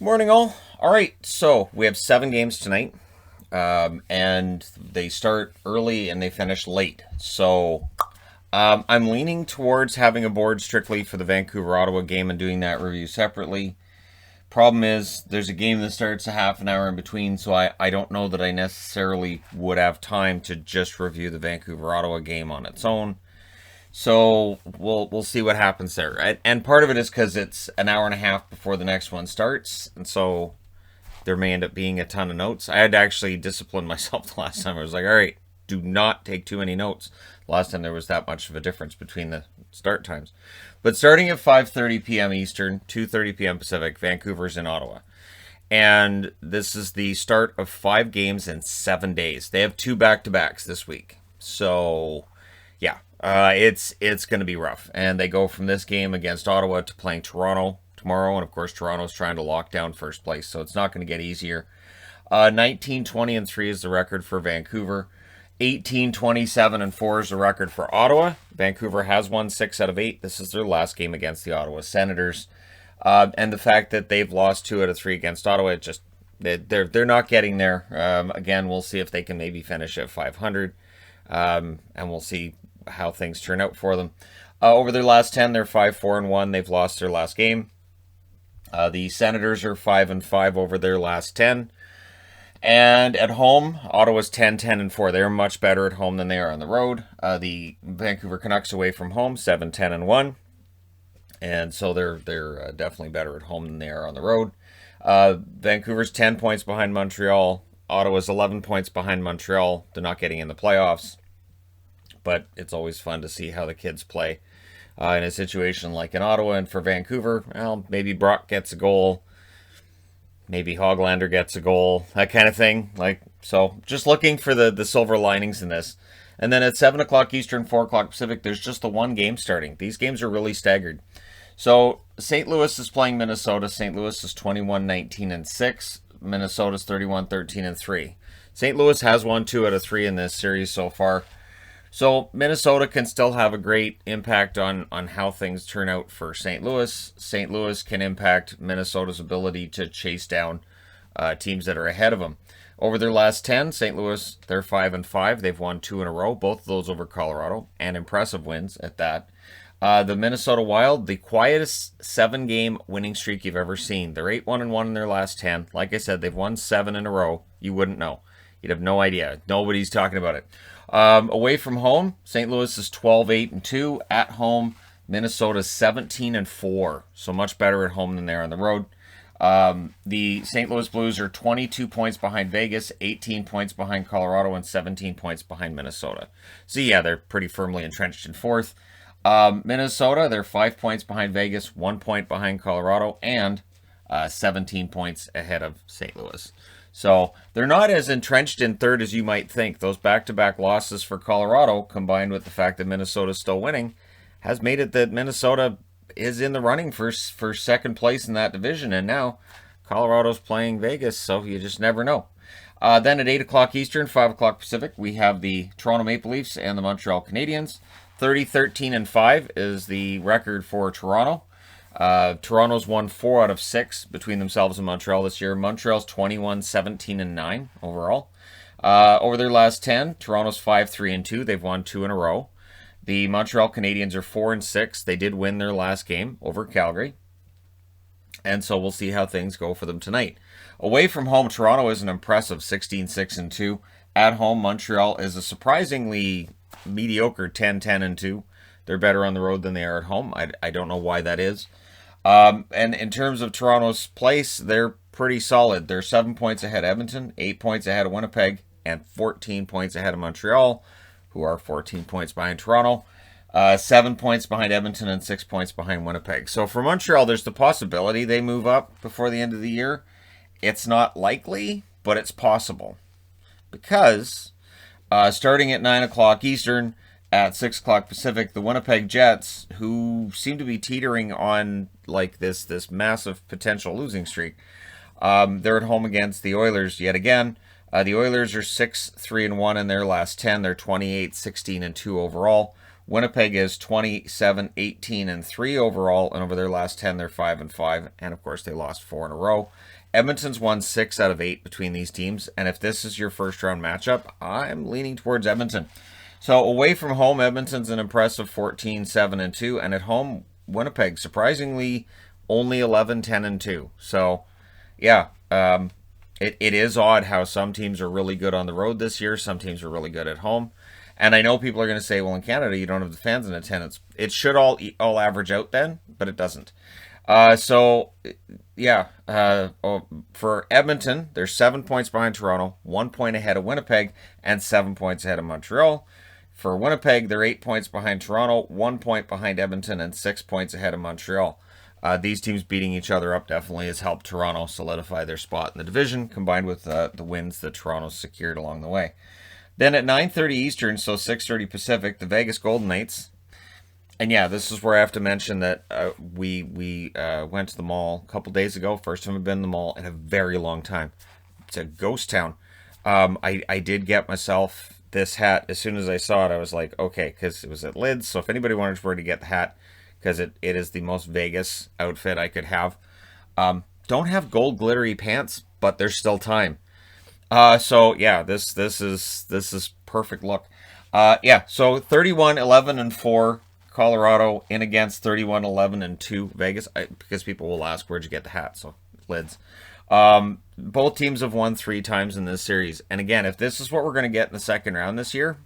Morning, all. All right, so we have 7 games tonight, and they start early and they finish late. So I'm leaning towards having a board strictly for the Vancouver Ottawa game and doing that review separately. Problem is, there's a game that starts a half an hour in between, so I don't know that I necessarily would have time to just review the Vancouver Ottawa game on its own. So we'll see what happens there. And part of it is because it's an hour and a half before the next one starts, and so there may end up being a ton of notes. I had to actually discipline myself the last time. I was like, all right, do not take too many notes. Last time there was that much of a difference between the start times. But starting at 5:30 p.m. Eastern, 2:30 p.m. Pacific, Vancouver's in Ottawa. And this is the start of 5 games in 7 days. They have 2 back-to-backs this week. So, yeah, it's going to be rough. And they go from this game against Ottawa to playing Toronto tomorrow. And, of course, Toronto's trying to lock down first place. So it's not going to get easier. 19, 20, and 3 is the record for Vancouver. 18, 27, and 4 is the record for Ottawa. Vancouver has won 6 out of 8. This is their last game against the Ottawa Senators. And the fact that they've lost 2 out of 3 against Ottawa, they're not getting there. Again, we'll see if they can maybe finish at 500. And we'll see how things turn out for them. Over their last 10, they're 5-4-1. They've lost their last game. The Senators are 5-5 over their last 10. And at home, Ottawa's 10-10-4. They're much better at home than they are on the road. The Vancouver Canucks away from home, 7-10-1. And so they're definitely better at home than they are on the road. Vancouver's 10 points behind Montreal. Ottawa's 11 points behind Montreal. They're not getting in the playoffs. But it's always fun to see how the kids play in a situation like in Ottawa. And for Vancouver, well, maybe Brock gets a goal. Maybe Hoglander gets a goal, that kind of thing. So just looking for the silver linings in this. And then at 7 o'clock Eastern, 4 o'clock Pacific, there's just the one game starting. These games are really staggered. So St. Louis is playing Minnesota. St. Louis is 21-19-6. Minnesota's 31-13-3. St. Louis has won 2 out of 3 in this series so far. So Minnesota can still have a great impact on how things turn out for St. Louis. St. Louis can impact Minnesota's ability to chase down teams that are ahead of them. Over their last 10, St. Louis, they're 5-5. They've won 2 in a row, both of those over Colorado, and impressive wins at that. The Minnesota Wild, the quietest 7-game winning streak you've ever seen. They're 8-1-1 in their last 10. Like I said, they've won 7 in a row. You wouldn't know. You'd have no idea. Nobody's talking about it. Away from home, St. Louis is 12-8-2. At home, Minnesota's 17-4. So much better at home than they are on the road. The St. Louis Blues are 22 points behind Vegas, 18 points behind Colorado, and 17 points behind Minnesota. So yeah, they're pretty firmly entrenched in fourth. Minnesota, they're 5 points behind Vegas, 1 point behind Colorado, and 17 points ahead of St. Louis. So they're not as entrenched in third as you might think. Those back-to-back losses for Colorado, combined with the fact that Minnesota's still winning, has made it that Minnesota is in the running for second place in that division. And now Colorado's playing Vegas, so you just never know. Then at 8 o'clock Eastern, 5 o'clock Pacific, we have the Toronto Maple Leafs and the Montreal Canadiens. 30-13-5 is the record for Toronto. Toronto's won 4 out of 6 between themselves and Montreal this year. Montreal's 21-17-9 overall. Over their last 10, Toronto's 5-3-2. They've won 2 in a row. The Montreal Canadiens are 4-6. They did win their last game over Calgary. And so we'll see how things go for them tonight. Away from home, Toronto is an impressive 16-6-2. At home, Montreal is a surprisingly mediocre 10-10-2. They're better on the road than they are at home. I don't know why that is. And in terms of Toronto's place, they're pretty solid. They're 7 points ahead of Edmonton, 8 points ahead of Winnipeg, and 14 points ahead of Montreal, who are 14 points behind Toronto, 7 points behind Edmonton, and 6 points behind Winnipeg. So for Montreal, there's the possibility they move up before the end of the year. It's not likely, but it's possible. Because starting at 9 o'clock Eastern, at 6 o'clock Pacific, the Winnipeg Jets, who seem to be teetering on this massive potential losing streak, they're at home against the Oilers yet again. The Oilers are 6-3-1 in their last 10. They're 28-16-2 overall. Winnipeg is 27, 18, and 3 overall, and over their last 10, they're 5 and 5, and of course they lost 4 in a row. Edmonton's won 6 out of 8 between these teams, and if this is your first round matchup, I'm leaning towards Edmonton. So away from home, Edmonton's an impressive 14, 7, and 2, and at home, Winnipeg surprisingly only 11, 10, and 2. So yeah, it is odd how some teams are really good on the road this year, some teams are really good at home. And I know people are going to say, well, in Canada, you don't have the fans in attendance. It should all average out then, but it doesn't. For Edmonton, they're 7 points behind Toronto, 1 point ahead of Winnipeg, and 7 points ahead of Montreal. For Winnipeg, they're 8 points behind Toronto, 1 point behind Edmonton, and 6 points ahead of Montreal. These teams beating each other up definitely has helped Toronto solidify their spot in the division, combined with the wins that Toronto secured along the way. Then at 9:30 Eastern, so 6:30 Pacific, the Vegas Golden Knights. And yeah, this is where I have to mention that we went to the mall a couple days ago. First time I've been in the mall in a very long time. It's a ghost town. I did get myself this hat. As soon as I saw it, I was like, okay, because it was at Lids. So if anybody wanted where to get the hat, because it is the most Vegas outfit I could have. Don't have gold glittery pants, but there's still time. So yeah, this is perfect look. So 31, 11, and 4 Colorado in against 31, 11, and 2 Vegas. Because people will ask, where'd you get the hat? So Lids. Both teams have won 3 times in this series. And again, if this is what we're going to get in the second round this year,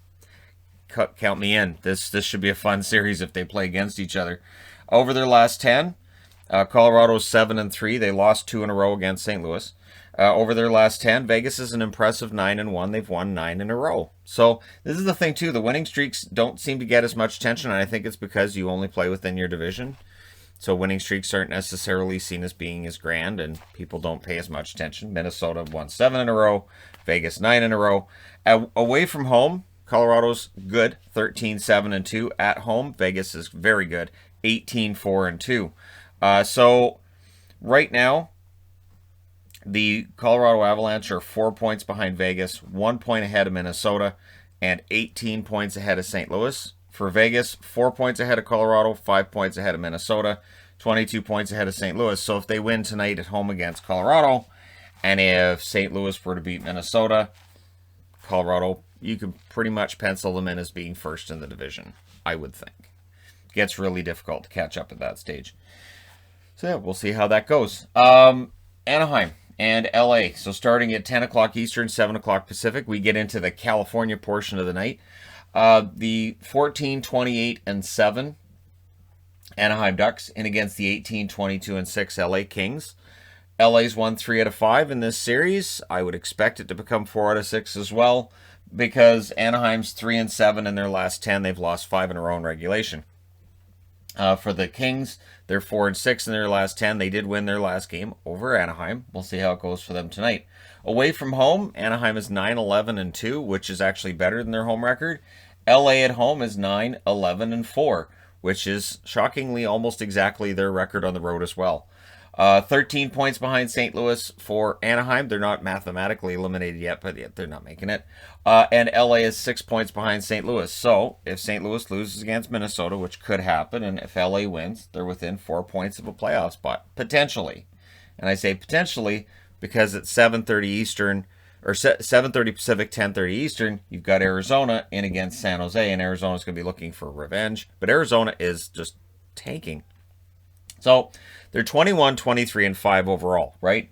count me in. This should be a fun series if they play against each other. Over their last 10, Colorado's 7 and 3. They lost 2 in a row against St. Louis. Over their last 10, Vegas is an impressive 9 and 1. They've won 9 in a row. So this is the thing too. The winning streaks don't seem to get as much attention, and I think it's because you only play within your division. So winning streaks aren't necessarily seen as being as grand, and people don't pay as much attention. Minnesota won 7 in a row. Vegas 9 in a row. Away from home, Colorado's good, 13, 7, and 2. At home, Vegas is very good, 18, 4, and 2. So right now, the Colorado Avalanche are 4 points behind Vegas, 1 point ahead of Minnesota, and 18 points ahead of St. Louis. For Vegas, 4 points ahead of Colorado, 5 points ahead of Minnesota, 22 points ahead of St. Louis. So if they win tonight at home against Colorado, and if St. Louis were to beat Minnesota, Colorado, you can pretty much pencil them in as being first in the division, I would think. Gets really difficult to catch up at that stage. So yeah, we'll see how that goes. Anaheim and LA. So starting at 10 o'clock Eastern, 7 o'clock Pacific, we get into the California portion of the night. The 14, 28, and 7 Anaheim Ducks in against the 18, 22, and 6 LA Kings. LA's won 3 out of 5 in this series. I would expect it to become 4 out of 6 as well, because Anaheim's 3 and 7 in their last 10. They've lost 5 in a row in regulation. For the Kings, they're 4 and 6 in their last 10. They did win their last game over Anaheim. We'll see how it goes for them tonight. Away from home, Anaheim is 9, 11, and 2, which is actually better than their home record. LA at home is 9, 11, and 4, which is shockingly almost exactly their record on the road as well. 13 points behind St. Louis for Anaheim. They're not mathematically eliminated yet, but yet they're not making it. And LA is 6 points behind St. Louis. So if St. Louis loses against Minnesota, which could happen, and if LA wins, they're within 4 points of a playoff spot, potentially. And I say potentially because at 7:30 Eastern, or 7:30 Pacific, 10:30 Eastern, you've got Arizona in against San Jose, and Arizona's going to be looking for revenge. But Arizona is just tanking. So they're 21, 23, and 5 overall, right?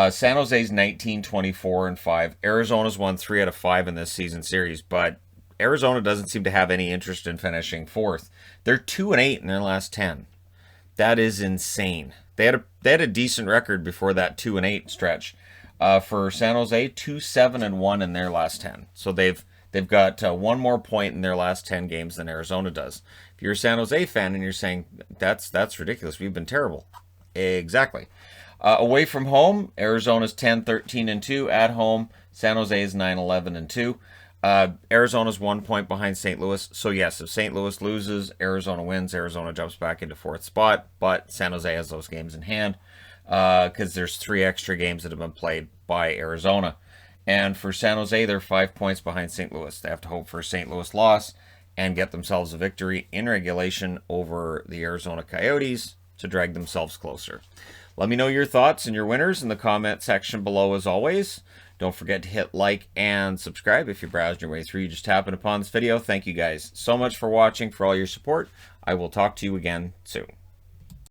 San Jose's 19, 24, and 5. Arizona's won 3 out of 5 in this season series, but Arizona doesn't seem to have any interest in finishing fourth. They're 2 and 8 in their last 10. That is insane. They had a decent record before that 2 and 8 stretch. For San Jose, 2, 7, and 1 in their last 10. So they've got 1 more point in their last 10 games than Arizona does. If you're a San Jose fan and you're saying, that's ridiculous, we've been terrible. Exactly. Away from home, Arizona's 10, 13, and 2. At home, San Jose is 9, 11, and 2. Arizona's 1 point behind St. Louis. So yes, if St. Louis loses, Arizona wins. Arizona jumps back into 4th spot, but San Jose has those games in hand because there's 3 extra games that have been played by Arizona. And for San Jose, they're 5 points behind St. Louis. They have to hope for a St. Louis loss. and get themselves a victory in regulation over the Arizona Coyotes to drag themselves closer. Let me know your thoughts and your winners in the comment section below as always. Don't forget to hit like and subscribe if you browsed your way through. You just happened upon this video. Thank you guys so much for watching, for all your support. I will talk to you again soon.